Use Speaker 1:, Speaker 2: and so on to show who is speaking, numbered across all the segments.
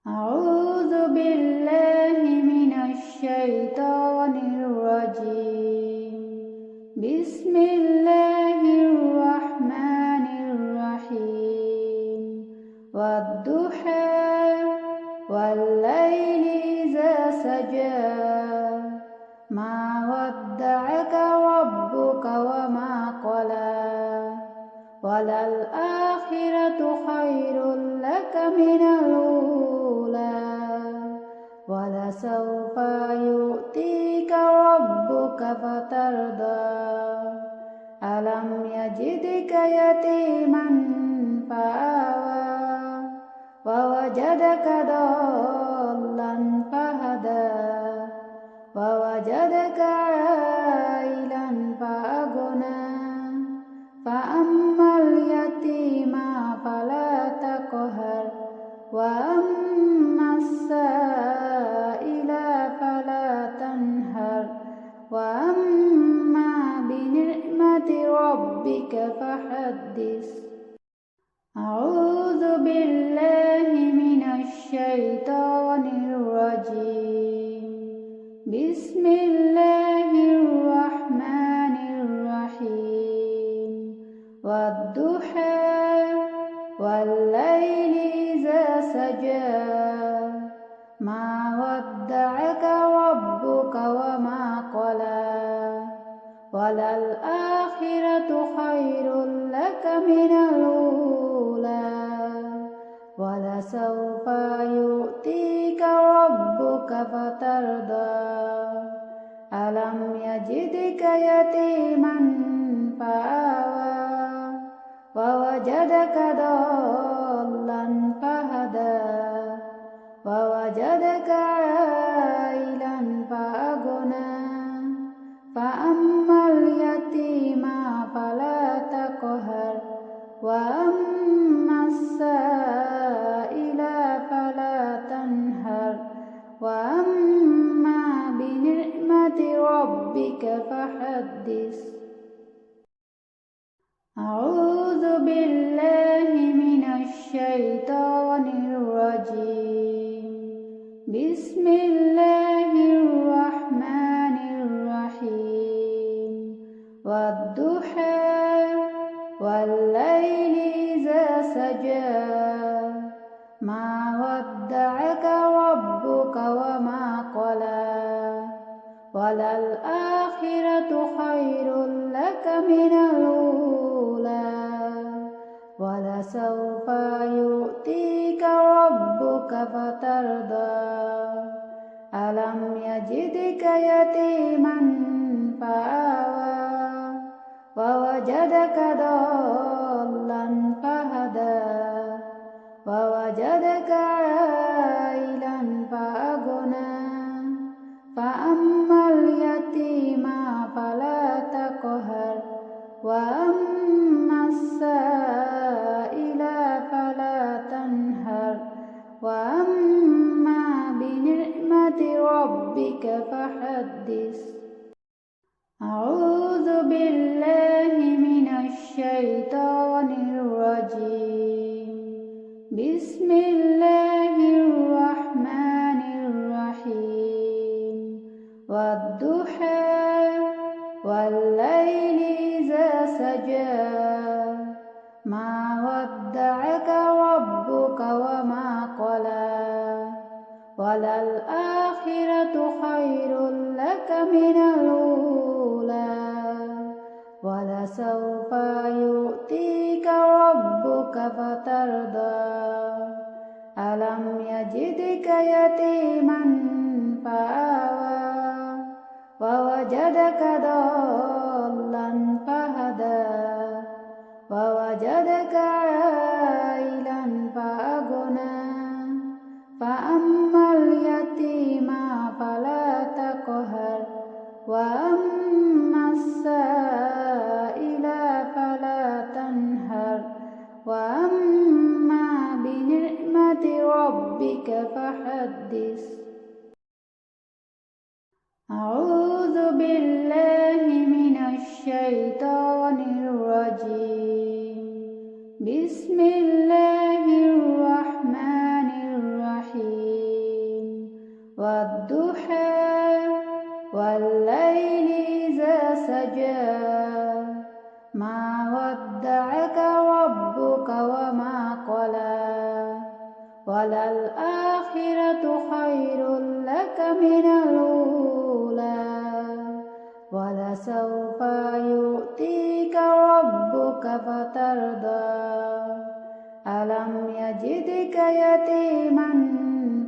Speaker 1: أعوذ بالله من الشيطان الرجيم. بسم الله الرحمن الرحيم. والضحى والليل إذا سجى ما ودعك ربك وما قلى وللآخرة خير لك من الأولى ولسوف يؤتيك ربك فترضى ألم يجدك يتيما فآوى ووجدك ضالا فهدى ووجدك عائلا فأغنى فأما اليتيم فلا تقهر وأما السائل فلا تنهر وأما بنعمة ربك فحدث. أعوذ بالله من الشيطان الرجيم. بسم الله الرحمن الرحيم. والضحى والليل إذا سجى ما ودعك ربك وما قلى وللآخرة خير لك من الأولى ولسوف يؤتيك ربك فترضى ألم يجدك يتيما فآوى ووجدك ضالا فهدى ووجدك عائلا فأغنى فأما اليتيم فلا تقهر وأما السائل فلا تنهر وأما بنعمة ربك فحدث. أعوذ بالله من الشيطان الرجيم. بسم الله الرحمن الرحيم. والضحى والليل إذا سجى ما ودعك ربك وما قلى وللآخرة خير لك من الأولى ولسوف يؤتيك ربك فترضى ألم يجدك يتيما فآوى ووجدك ضالا فهدى ووجدك عائلا فأغنى فأما اليتيم فلا تقهر وأما السائل فلا تنهر وأما بنعمة ربك فحدث. أعوذ بالله من الشيطان الرجيم. بسم الله الرحمن الرحيم. والضحى والليل إذا سجى ما ودعك ربك وما قلى وللآخرة خير لك من الأولى ولسوف يؤتيك ربك فترضى ألم يجدك يتيما فآوى ووجدك ضالا فهدى ووجدك عائلا فأغنى فأما اليتيم فلا تقهر وأما السائل فلا تنهر وأما بنعمة ربك فحدث. أعوذ بالله من الشيطان الرجيم. بسم الله الرحمن الرحيم. سجى ما ودعك ربك وما قلى وللآخرة خير لك من الأولى ولسوف يؤتيك ربك فترضى ألم يجدك يتيما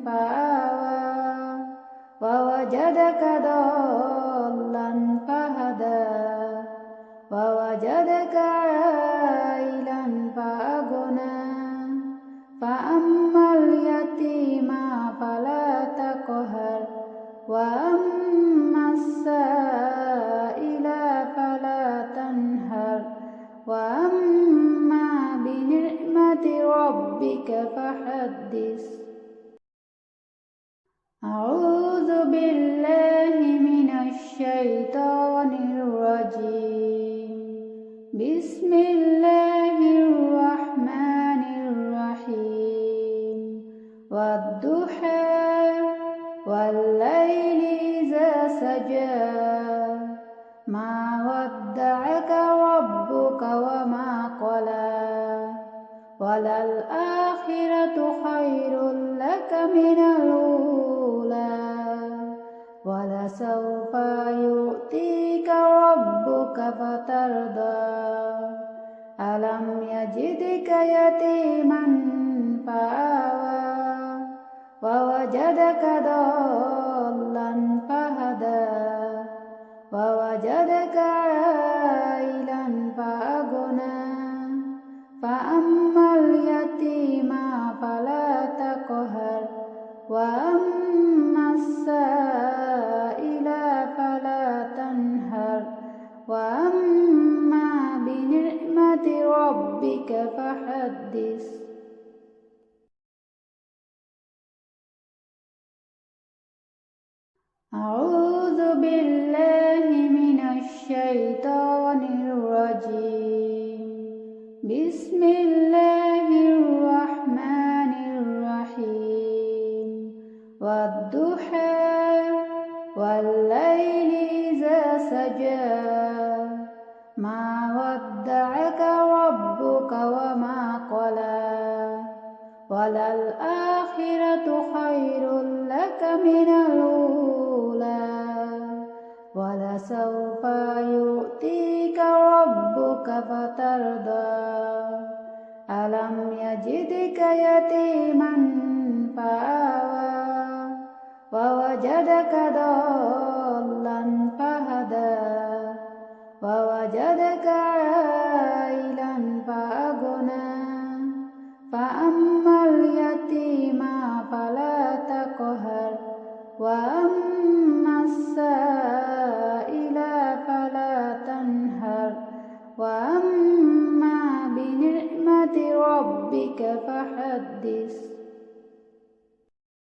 Speaker 1: فآوى ووجدك ضالا فهدى ووجدك عائلا فأغنى فأما اليتيم فلا تقهر وأما السائل فلا تنهر وأما بنعمة ربك فحدث. أعوذ بالله من الشيطان الرجيم. بسم الله الرحمن الرحيم. والضحى والليل إذا سجى ما ودعك ربك وما قلى وللآخرة خير لك من الأولى ولسوف يؤتيك ربك فترضى ألم يجدك يتيما فآوى ووجدك ضالا فهدى ووجدك عائلا فأغنى فأما اليتيم فلا تقهر وأما السائل فلا تنهر وأما بنعمة ربك فحدث. أعوذ بالله من الشيطان الرجيم. بسم الله الرحمن الرحيم. والضحى والليل إذا سجى ما ودعك ربك وما قلى وللآخرة خير لك من الأولى ولسوف يؤتيك ربك فترضى ألم يجدك يتيما فآوى ووجدك ضالا فهدى ووجدك عائلا فأغنى فأما اليتيم فلا تقهر